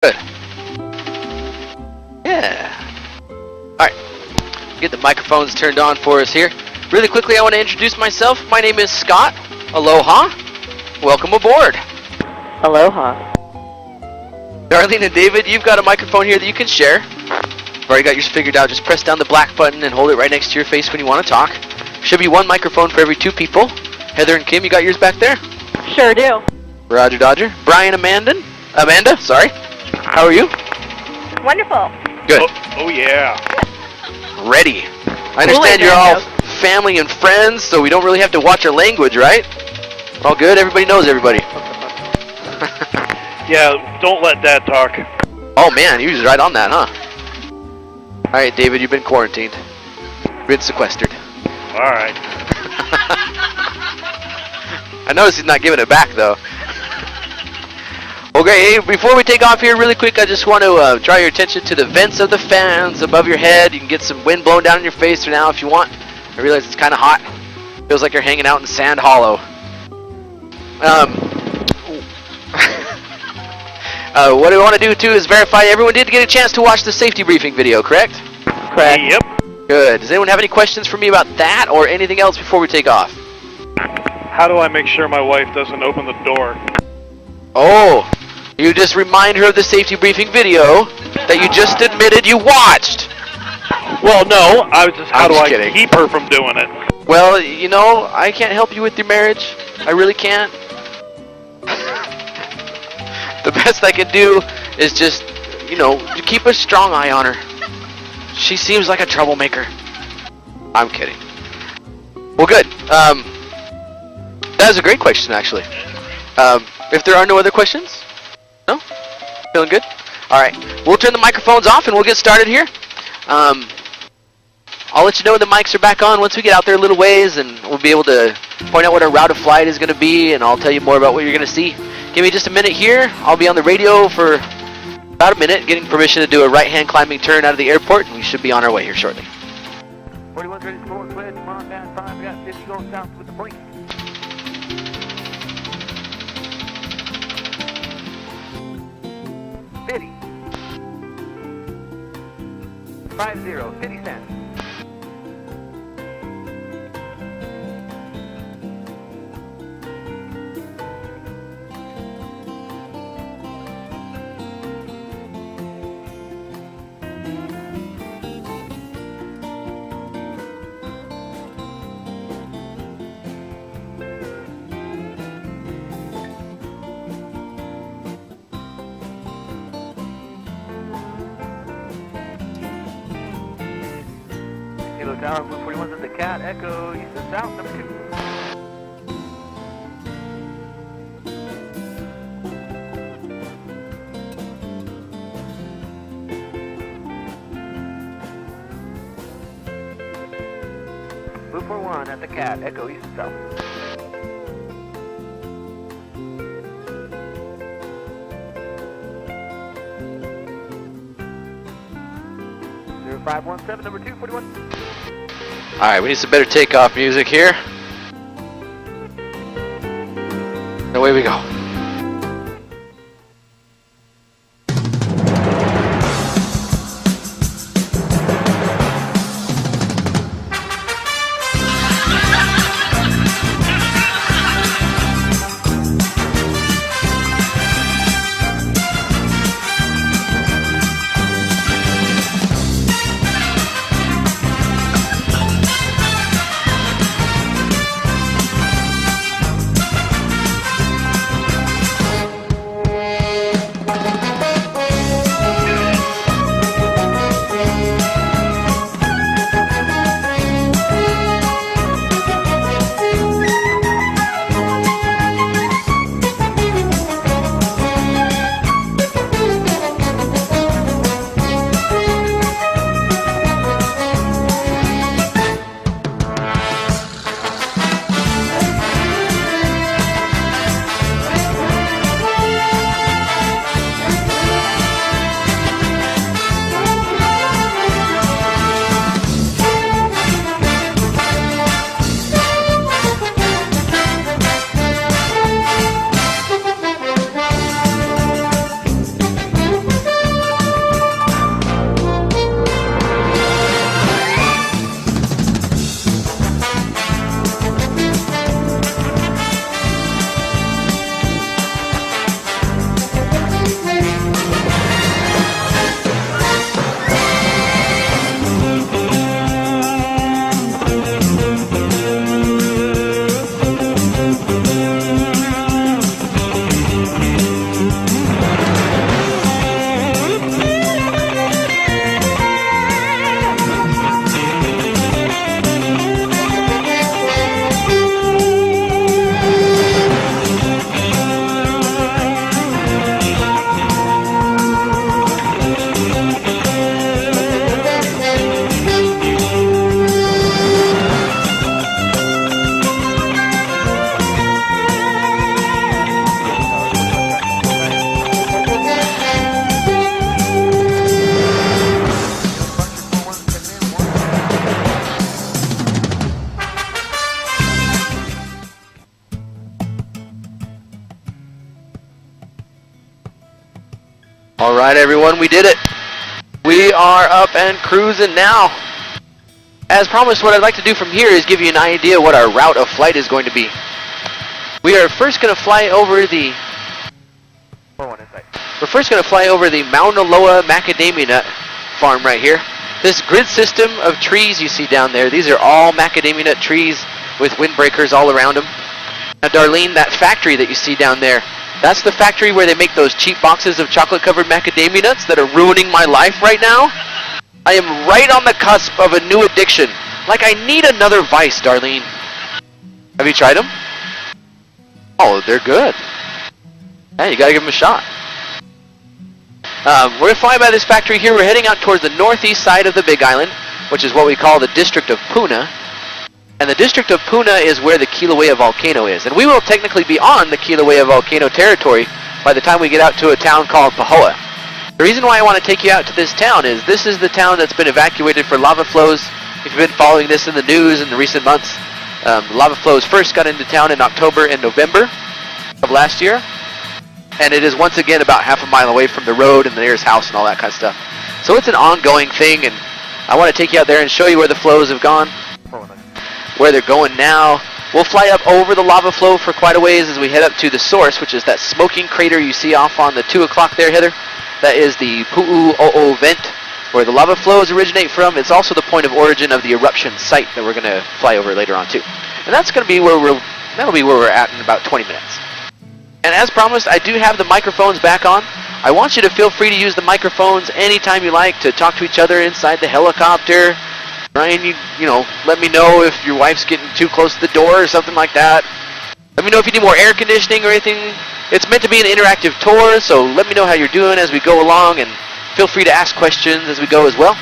Good. Yeah. Alright. Get the microphones turned on for us here. Really quickly, I want to introduce myself. My name is Scott. Aloha. Welcome aboard. Aloha. Darlene and David, you've got a microphone here that you can share. You've already got yours figured out. Just press down the black button and hold it right next to your face when you want to talk. Should be one microphone for every two people. Heather and Kim, you got yours back there? Sure do. Roger Dodger. Brian Amanda, sorry. How are you? Wonderful. Good. Oh yeah. Ready. I understand you're all family and friends, so we don't really have to watch our language, right? All good? Everybody knows everybody. Yeah, don't let Dad talk. Oh man, he was right on that, huh? Alright, David, you've been quarantined. Been sequestered. Alright. I noticed he's not giving it back, though. Okay, hey, before we take off here really quick, I just want to draw your attention to the vents of the fans above your head. You can get some wind blowing down in your face for now if you want. I realize it's kind of hot. Feels like you're hanging out in Sand Hollow. What I want to do, too, is verify everyone did get a chance to watch the safety briefing video, correct? Correct. Yep. Good. Does anyone have any questions for me about that or anything else before we take off? How do I make sure my wife doesn't open the door? Oh, you just remind her of the safety briefing video that you just admitted you watched. Well, no, I was just, how do I kidding. keep her from doing it? Well, you know, I can't help you with your marriage. I really can't. The best I can do is just, you know, keep a strong eye on her. She seems like a troublemaker. I'm kidding. Well, good. That was a great question, actually. If there are no other questions? No? Feeling good? Alright. We'll turn the microphones off and we'll get started here. I'll let you know when the mics are back on once we get out there a little ways, and we'll be able to point out what our route of flight is going to be, and I'll tell you more about what you're going to see. Give me just a minute here. I'll be on the radio for about a minute, getting permission to do a right-hand climbing turn out of the airport, and we should be on our way here shortly. 41's ready to score, switch, come on, down 5, we got 50 going south with the brake. Fifty. 50 cents. Kilo Tower, 141's at the Cat, Echo, east and south, number 2. Blue 41 at the Cat, Echo, east and south. Zero 517, number 241. Alright, we need some better takeoff music here. Away we go. Alright everyone, we did it. We are up and cruising now. As promised, what I'd like to do from here is give you an idea what our route of flight is going to be. We are first going to fly over the... We're first going to fly over the Mauna Loa macadamia nut farm right here. This grid system of trees you see down there, these are all macadamia nut trees with windbreakers all around them. Now Darlene, that factory that you see down there, that's the factory where they make those cheap boxes of chocolate-covered macadamia nuts that are ruining my life right now. I am right on the cusp of a new addiction. Like I need another vice, Darlene. Have you tried them? Oh, they're good. Yeah, you gotta give them a shot. We're going to fly by this factory here. We're heading out towards the northeast side of the Big Island, which is what we call the District of Puna. And the District of Puna is where the Kilauea Volcano is. And we will technically be on the Kilauea Volcano territory by the time we get out to a town called Pahoa. The reason why I want to take you out to this town is this is the town that's been evacuated for lava flows. If you've been following this in the news in the recent months, lava flows first got into town in October and November of last year. And it is once again about half a mile away from the road and the nearest house and all that kind of stuff. So it's an ongoing thing, and I want to take you out there and show you where the flows have gone, where they're going now. We'll fly up over the lava flow for quite a ways as we head up to the source, which is that smoking crater you see off on the 2 o'clock there, Heather. That is the Pu'u'o'o vent, where the lava flows originate from. It's also the point of origin of the eruption site that we're going to fly over later on too. And that's going to be where we're at in about 20 minutes. And as promised, I do have the microphones back on. I want you to feel free to use the microphones anytime you like to talk to each other inside the helicopter. Ryan, you know, let me know if your wife's getting too close to the door or something like that. Let me know if you need more air conditioning or anything. It's meant to be an interactive tour, so let me know how you're doing as we go along, and feel free to ask questions as we go as well.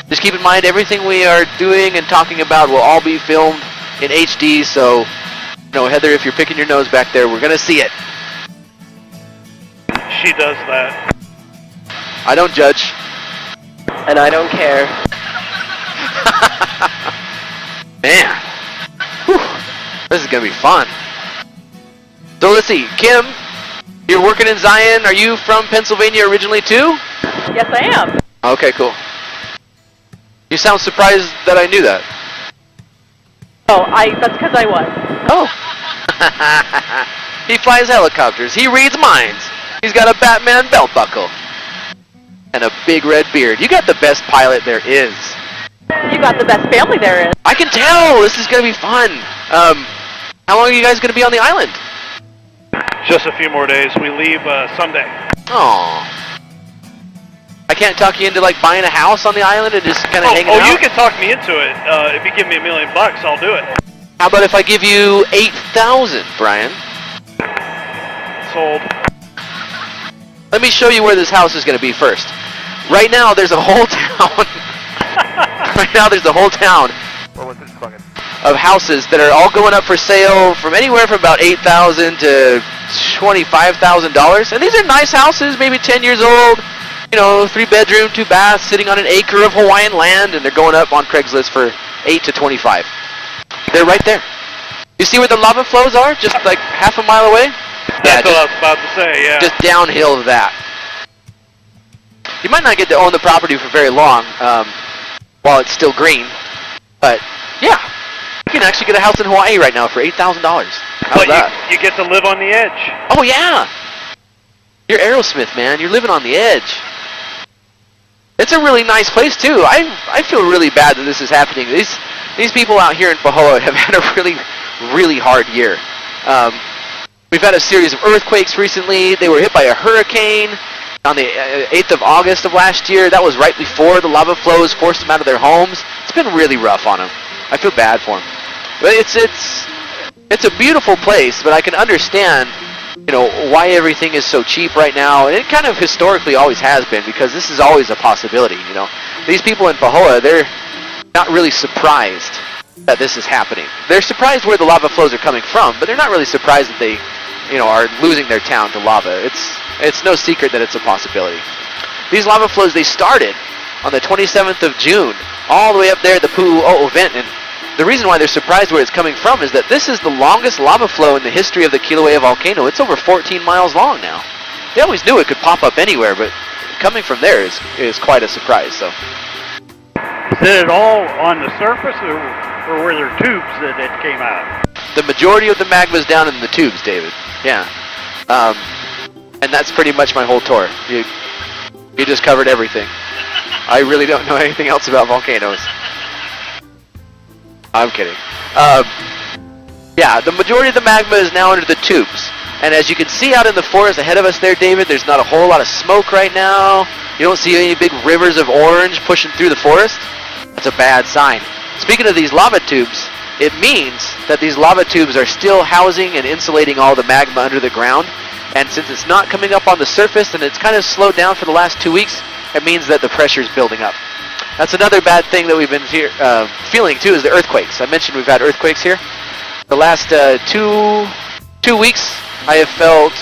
Just keep in mind everything we are doing and talking about will all be filmed in HD, so, you know, Heather, if you're picking your nose back there, we're going to see it. She does that. I don't judge. And I don't care. Man. Whew. This is going to be fun. So let's see. Kim, you're working in Zion. Are you from Pennsylvania originally too? Yes, I am. Okay, cool. You sound surprised that I knew that. Oh, that's because I was. Oh. He flies helicopters. He reads minds. He's got a Batman belt buckle. And a big red beard. You got the best pilot there is. You got the best family there is. I can tell. This is going to be fun. How long are you guys going to be on the island? Just a few more days. We leave Sunday. Aww. I can't talk you into like buying a house on the island and just kind of hanging out? Oh, you can talk me into it. If you give me $1 million, I'll do it. How about if I give you 8,000, Brian? Sold. Let me show you where this house is going to be first. Right now, there's a whole town. Right now, there's a whole town of houses that are all going up for sale from anywhere from about $8,000 to $25,000. And these are nice houses, maybe 10 years old. You know, 3-bedroom, 2 baths, sitting on an acre of Hawaiian land, and they're going up on Craigslist for $8 to $25. They're right there. You see where the lava flows are? Just like half a mile away? That's what I was about to say, yeah. Just downhill of that. You might not get to own the property for very long while it's still green, but yeah, you can actually get a house in Hawaii right now for $8,000. How's that? You get to live on the edge. Oh yeah, you're Aerosmith, man. You're living on the edge. It's a really nice place too. I feel really bad that this is happening. These people out here in Pahoa have had a really hard year. We've had a series of earthquakes recently. They were hit by a hurricane on the 8th of August of last year. That was right before the lava flows forced them out of their homes. It's been really rough on them. I feel bad for them. But it's a beautiful place, but I can understand, you know, why everything is so cheap right now. And it kind of historically always has been, because this is always a possibility, you know. These people in Pahoa, they're not really surprised that this is happening. They're surprised where the lava flows are coming from, but they're not really surprised that they, you know, are losing their town to lava. It's no secret that it's a possibility. These lava flows, they started on the 27th of June, all the way up there at the Pu'u'o'o vent, and the reason why they're surprised where it's coming from is that this is the longest lava flow in the history of the Kilauea volcano. It's over 14 miles long now. They always knew it could pop up anywhere, but coming from there is quite a surprise. So Is it all on the surface, or were there tubes that it came out? the majority of the magma is down in the tubes, David. Yeah, and that's pretty much my whole tour. You just covered everything. I really don't know anything else about volcanoes. I'm kidding. Yeah, the majority of the magma is now under the tubes. And as you can see out in the forest ahead of us there, David, there's not a whole lot of smoke right now. You don't see any big rivers of orange pushing through the forest. That's a bad sign. Speaking of these lava tubes, it means that these lava tubes are still housing and insulating all the magma under the ground. And since it's not coming up on the surface and it's kind of slowed down for the last 2 weeks, it means that the pressure is building up. That's another bad thing that we've been feeling too, is the earthquakes. I mentioned we've had earthquakes here. The last two weeks, I have felt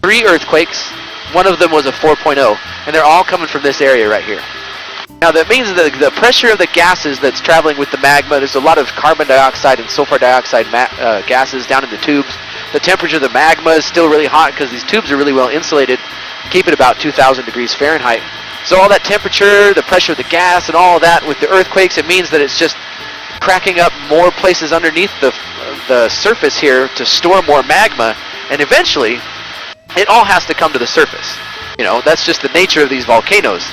3 earthquakes. One of them was a 4.0, and they're all coming from this area right here. Now that means that the pressure of the gases that's traveling with the magma, there's a lot of carbon dioxide and sulfur dioxide gases down in the tubes. The temperature of the magma is still really hot because these tubes are really well insulated, keep it about 2,000 degrees Fahrenheit. So all that temperature, the pressure of the gas, and all of that with the earthquakes, it means that it's just cracking up more places underneath the surface here to store more magma, and eventually it all has to come to the surface. You know, that's just the nature of these volcanoes.